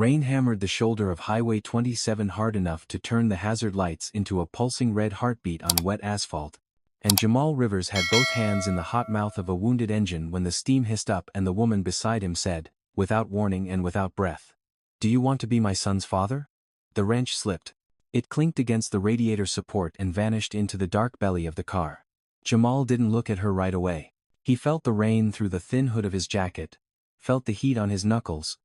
Rain hammered the shoulder of Highway 27 hard enough to turn the hazard lights into a pulsing red heartbeat on wet asphalt. And Jamal Rivers had both hands in the hot mouth of a wounded engine when the steam hissed up and the woman beside him said, without warning and without breath, "Do you want to be my son's father?" The wrench slipped. It clinked against the radiator support and vanished into the dark belly of the car. Jamal didn't look at her right away. He felt the rain through the thin hood of his jacket, felt the heat on his knuckles,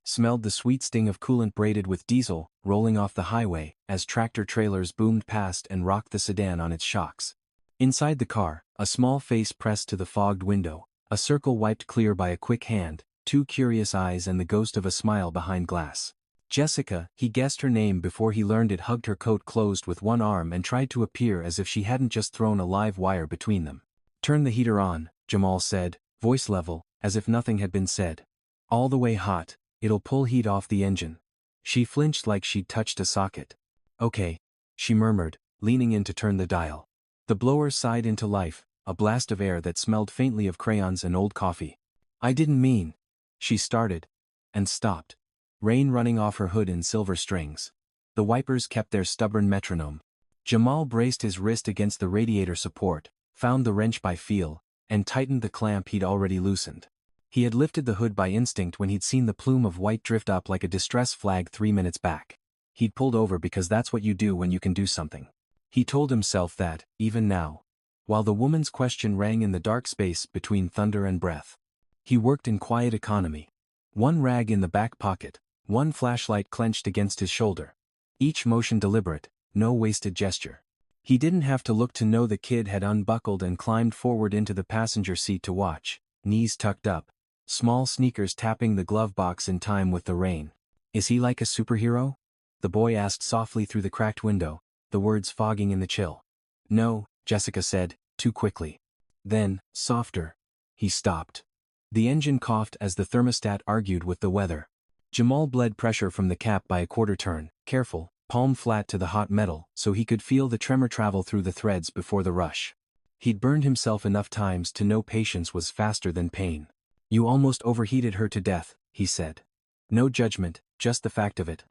smelled the sweet sting of coolant braided with diesel rolling off the highway as tractor-trailers boomed past and rocked the sedan on its shocks. Inside the car, a small face pressed to the fogged window, a circle wiped clear by a quick hand, two curious eyes and the ghost of a smile behind glass. Jessica, he guessed her name before he learned it, hugged her coat closed with one arm and tried to appear as if she hadn't just thrown a live wire between them. "Turn the heater on," Jamal said, voice level, as if nothing had been said. "All the way hot, it'll pull heat off the engine." She flinched like she'd touched a socket. "Okay," she murmured, leaning in to turn the dial. The blower sighed into life, a blast of air that smelled faintly of crayons and old coffee. "I didn't mean," she started, and stopped. Rain running off her hood in silver strings. The wipers kept their stubborn metronome. Jamal braced his wrist against the radiator support, found the wrench by feel, and tightened the clamp he'd already loosened. He had lifted the hood by instinct when he'd seen the plume of white drift up like a distress flag 3 minutes back. He'd pulled over because that's what you do when you can do something. He told himself that, even now. While the woman's question rang in the dark space between thunder and breath. He worked in quiet economy. One rag in the back pocket, one flashlight clenched against his shoulder. Each motion deliberate, no wasted gesture. He didn't have to look to know the kid had unbuckled and climbed forward into the passenger seat to watch, knees tucked up, small sneakers tapping the glove box in time with the rain. "Is he like a superhero?" the boy asked softly through the cracked window, the words fogging in the chill. "No," Jessica said, too quickly. Then, softer. He stopped. The engine coughed as the thermostat argued with the weather. Jamal bled pressure from the cap by a quarter turn, careful, palm flat to the hot metal so he could feel the tremor travel through the threads before the rush. He'd burned himself enough times to know patience was faster than pain. "You almost overheated her to death," he said. No judgment, just the fact of it.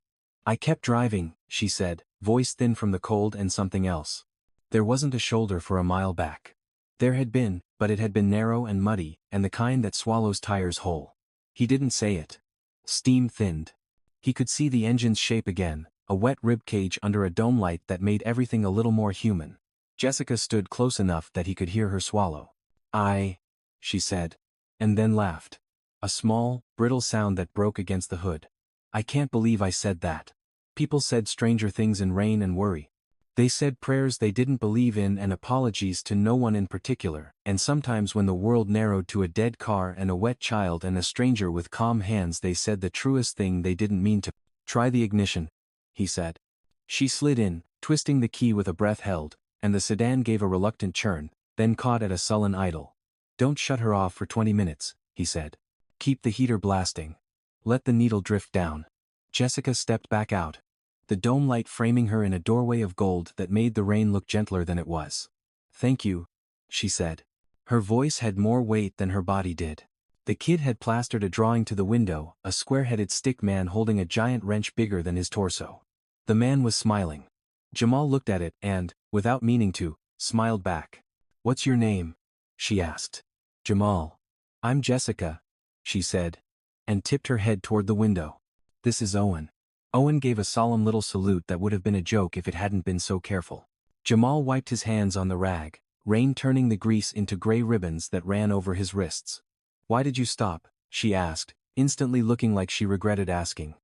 "I kept driving," she said, voice thin from the cold and something else. There wasn't a shoulder for a mile back. There had been, but it had been narrow and muddy, and the kind that swallows tires whole. He didn't say it. Steam thinned. He could see the engine's shape again, a wet rib cage under a dome light that made everything a little more human. Jessica stood close enough that he could hear her swallow. She said. And then laughed. A small, brittle sound that broke against the hood. "I can't believe I said that." People said stranger things in rain and worry. They said prayers they didn't believe in and apologies to no one in particular, and sometimes when the world narrowed to a dead car and a wet child and a stranger with calm hands they said the truest thing they didn't mean to. "Try the ignition," he said. She slid in, twisting the key with a breath held, and the sedan gave a reluctant churn, then caught at a sullen idle. "Don't shut her off for 20 minutes, he said. "Keep the heater blasting. Let the needle drift down." Jessica stepped back out. The dome light framing her in a doorway of gold that made the rain look gentler than it was. "Thank you," she said. Her voice had more weight than her body did. The kid had plastered a drawing to the window, a square-headed stick man holding a giant wrench bigger than his torso. The man was smiling. Jamal looked at it and, without meaning to, smiled back. "What's your name?" she asked. "Jamal." "I'm Jessica," she said, and tipped her head toward the window. "This is Owen." Owen gave a solemn little salute that would have been a joke if it hadn't been so careful. Jamal wiped his hands on the rag, rain turning the grease into gray ribbons that ran over his wrists. "Why did you stop?" she asked, instantly looking like she regretted asking.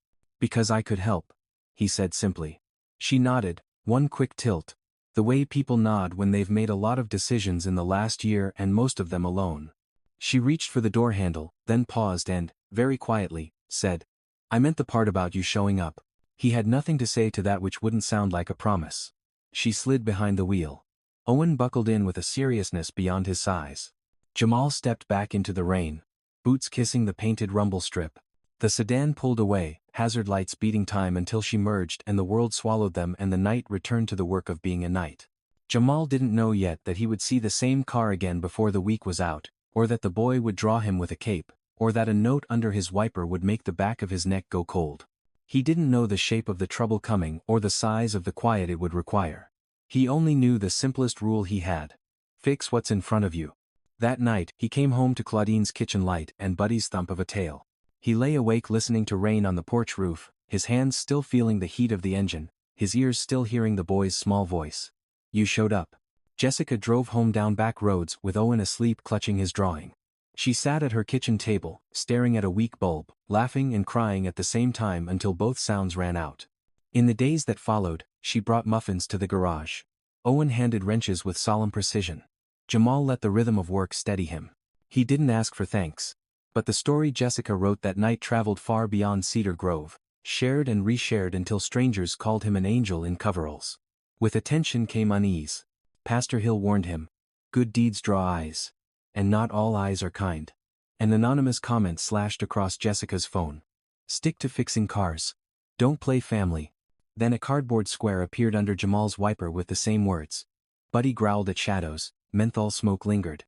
"Because I could help," he said simply. She nodded, one quick tilt. The way people nod when they've made a lot of decisions in the last year and most of them alone. She reached for the door handle, then paused and, very quietly, said, "I meant the part about you showing up." He had nothing to say to that which wouldn't sound like a promise. She slid behind the wheel. Owen buckled in with a seriousness beyond his size. Jamal stepped back into the rain, boots kissing the painted rumble strip. The sedan pulled away, hazard lights beating time until she merged and the world swallowed them and the night returned to the work of being a night. Jamal didn't know yet that he would see the same car again before the week was out, or that the boy would draw him with a cape, or that a note under his wiper would make the back of his neck go cold. He didn't know the shape of the trouble coming or the size of the quiet it would require. He only knew the simplest rule he had. Fix what's in front of you. That night, he came home to Claudine's kitchen light and Buddy's thump of a tail. He lay awake listening to rain on the porch roof, his hands still feeling the heat of the engine, his ears still hearing the boy's small voice. You showed up. Jessica drove home down back roads with Owen asleep clutching his drawing. She sat at her kitchen table, staring at a weak bulb, laughing and crying at the same time until both sounds ran out. In the days that followed, she brought muffins to the garage. Owen handed wrenches with solemn precision. Jamal let the rhythm of work steady him. He didn't ask for thanks. But the story Jessica wrote that night traveled far beyond Cedar Grove, shared and reshared until strangers called him an angel in coveralls. With attention came unease. Pastor Hill warned him. Good deeds draw eyes. And not all eyes are kind. An anonymous comment slashed across Jessica's phone. Stick to fixing cars. Don't play family. Then a cardboard square appeared under Jamal's wiper with the same words. Buddy growled at shadows, menthol smoke lingered.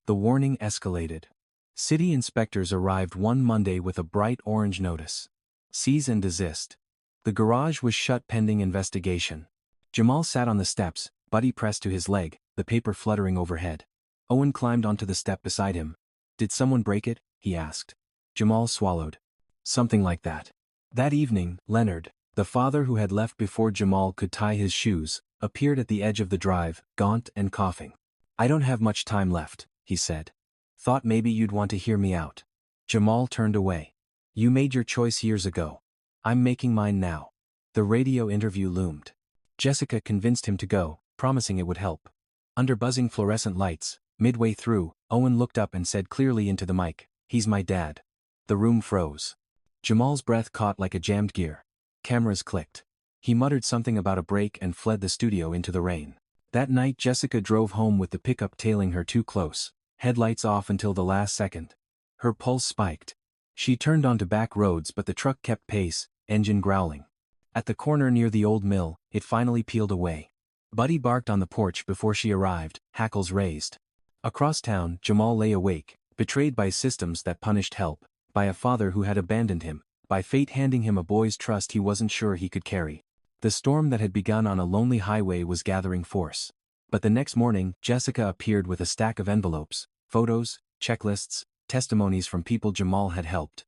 The warning escalated. City inspectors arrived one Monday with a bright orange notice. Cease and desist. The garage was shut pending investigation. Jamal sat on the steps, Buddy pressed to his leg, the paper fluttering overhead. Owen climbed onto the step beside him. Did someone break it? He asked. Jamal swallowed. Something like that. That evening, Leonard, the father who had left before Jamal could tie his shoes, appeared at the edge of the drive, gaunt and coughing. I don't have much time left, he said. Thought maybe you'd want to hear me out. Jamal turned away. You made your choice years ago. I'm making mine now. The radio interview loomed. Jessica convinced him to go, promising it would help. Under buzzing fluorescent lights, midway through, Owen looked up and said clearly into the mic, he's my dad. The room froze. Jamal's breath caught like a jammed gear. Cameras clicked. He muttered something about a break and fled the studio into the rain. That night Jessica drove home with the pickup tailing her too close, headlights off until the last second. Her pulse spiked. She turned onto back roads but the truck kept pace, engine growling. At the corner near the old mill, it finally peeled away. Buddy barked on the porch before she arrived, hackles raised. Across town, Jamal lay awake, betrayed by systems that punished help, by a father who had abandoned him, by fate handing him a boy's trust he wasn't sure he could carry. The storm that had begun on a lonely highway was gathering force. But the next morning, Jessica appeared with a stack of envelopes, photos, checklists, testimonies from people Jamal had helped.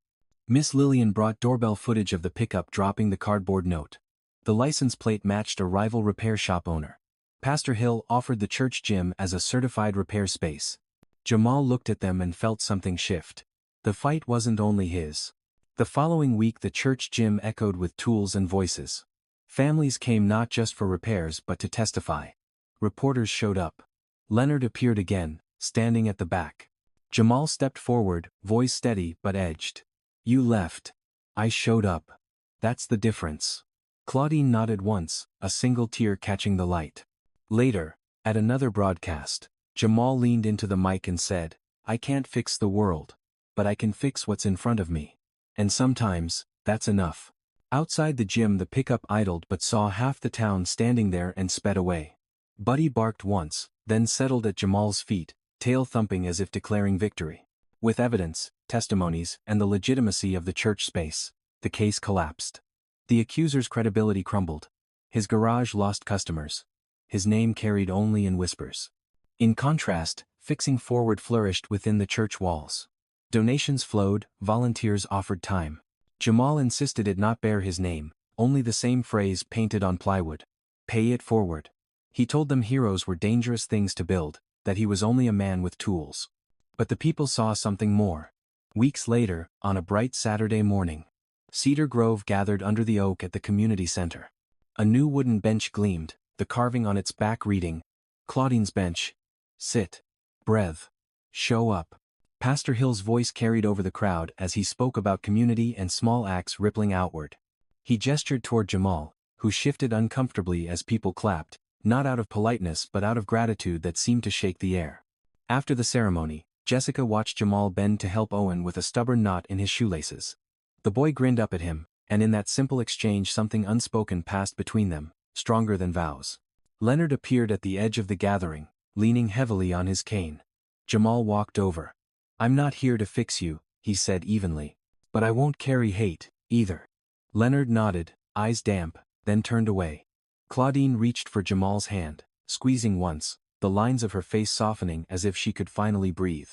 Miss Lillian brought doorbell footage of the pickup dropping the cardboard note. The license plate matched a rival repair shop owner. Pastor Hill offered the church gym as a certified repair space. Jamal looked at them and felt something shift. The fight wasn't only his. The following week the church gym echoed with tools and voices. Families came not just for repairs but to testify. Reporters showed up. Leonard appeared again, standing at the back. Jamal stepped forward, voice steady but edged. You left. I showed up. That's the difference. Claudine nodded once, a single tear catching the light. Later, at another broadcast, Jamal leaned into the mic and said, I can't fix the world. But I can fix what's in front of me. And sometimes, that's enough. Outside the gym the pickup idled but saw half the town standing there and sped away. Buddy barked once, then settled at Jamal's feet, tail thumping as if declaring victory. With evidence, testimonies, and the legitimacy of the church space, the case collapsed. The accuser's credibility crumbled. His garage lost customers. His name carried only in whispers. In contrast, fixing forward flourished within the church walls. Donations flowed, volunteers offered time. Jamal insisted it not bear his name, only the same phrase painted on plywood. Pay it forward. He told them heroes were dangerous things to build, that he was only a man with tools. But the people saw something more. Weeks later, on a bright Saturday morning, Cedar Grove gathered under the oak at the community center. A new wooden bench gleamed, the carving on its back reading, Claudine's bench. Sit. Breathe. Show up. Pastor Hill's voice carried over the crowd as he spoke about community and small acts rippling outward. He gestured toward Jamal, who shifted uncomfortably as people clapped, not out of politeness but out of gratitude that seemed to shake the air. After the ceremony, Jessica watched Jamal bend to help Owen with a stubborn knot in his shoelaces. The boy grinned up at him, and in that simple exchange something unspoken passed between them, stronger than vows. Leonard appeared at the edge of the gathering, leaning heavily on his cane. Jamal walked over. I'm not here to fix you, he said evenly. But I won't carry hate, either. Leonard nodded, eyes damp, then turned away. Claudine reached for Jamal's hand, squeezing once, the lines of her face softening as if she could finally breathe.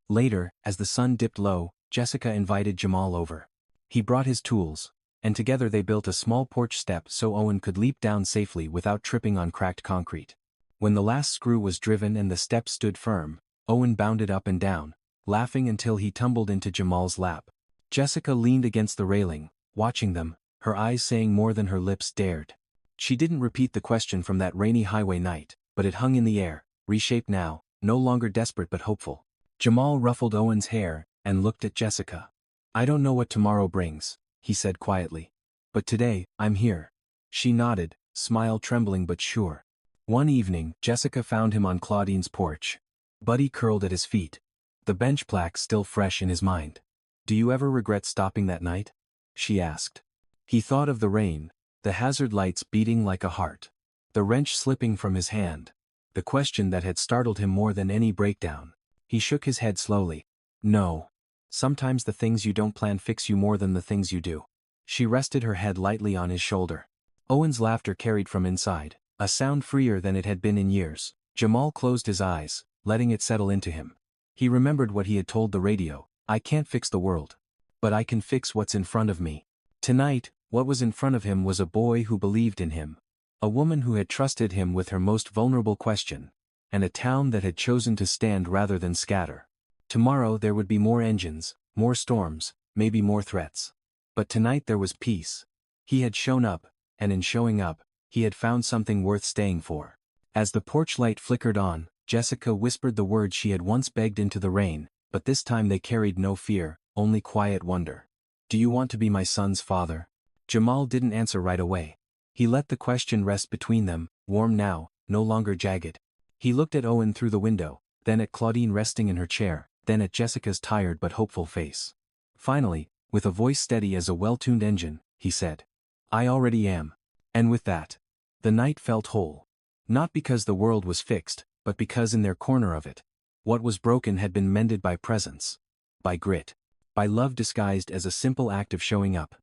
Later, as the sun dipped low, Jessica invited Jamal over. He brought his tools, and together they built a small porch step so Owen could leap down safely without tripping on cracked concrete. When the last screw was driven and the steps stood firm, Owen bounded up and down, laughing until he tumbled into Jamal's lap. Jessica leaned against the railing, watching them, her eyes saying more than her lips dared. She didn't repeat the question from that rainy highway night, but it hung in the air, reshaped now, no longer desperate but hopeful. Jamal ruffled Owen's hair, and looked at Jessica. "I don't know what tomorrow brings," he said quietly. "But today, I'm here." She nodded, smile trembling but sure. One evening, Jessica found him on Claudine's porch. Buddy curled at his feet, the bench plaque still fresh in his mind. "Do you ever regret stopping that night?" she asked. He thought of the rain, the hazard lights beating like a heart, the wrench slipping from his hand, the question that had startled him more than any breakdown. He shook his head slowly. "No. Sometimes the things you don't plan fix you more than the things you do." She rested her head lightly on his shoulder. Owen's laughter carried from inside, a sound freer than it had been in years. Jamal closed his eyes, letting it settle into him. He remembered what he had told the radio, "I can't fix the world. But I can fix what's in front of me." Tonight, what was in front of him was a boy who believed in him. A woman who had trusted him with her most vulnerable question. And a town that had chosen to stand rather than scatter. Tomorrow there would be more engines, more storms, maybe more threats. But tonight there was peace. He had shown up, and in showing up, he had found something worth staying for. As the porch light flickered on, Jessica whispered the words she had once begged into the rain, but this time they carried no fear, only quiet wonder. "Do you want to be my son's father?" Jamal didn't answer right away. He let the question rest between them, warm now, no longer jagged. He looked at Owen through the window, then at Claudine resting in her chair, then at Jessica's tired but hopeful face. Finally, with a voice steady as a well-tuned engine, he said, "I already am." And with that, the night felt whole. Not because the world was fixed, but because in their corner of it, what was broken had been mended by presence. By grit. By love disguised as a simple act of showing up.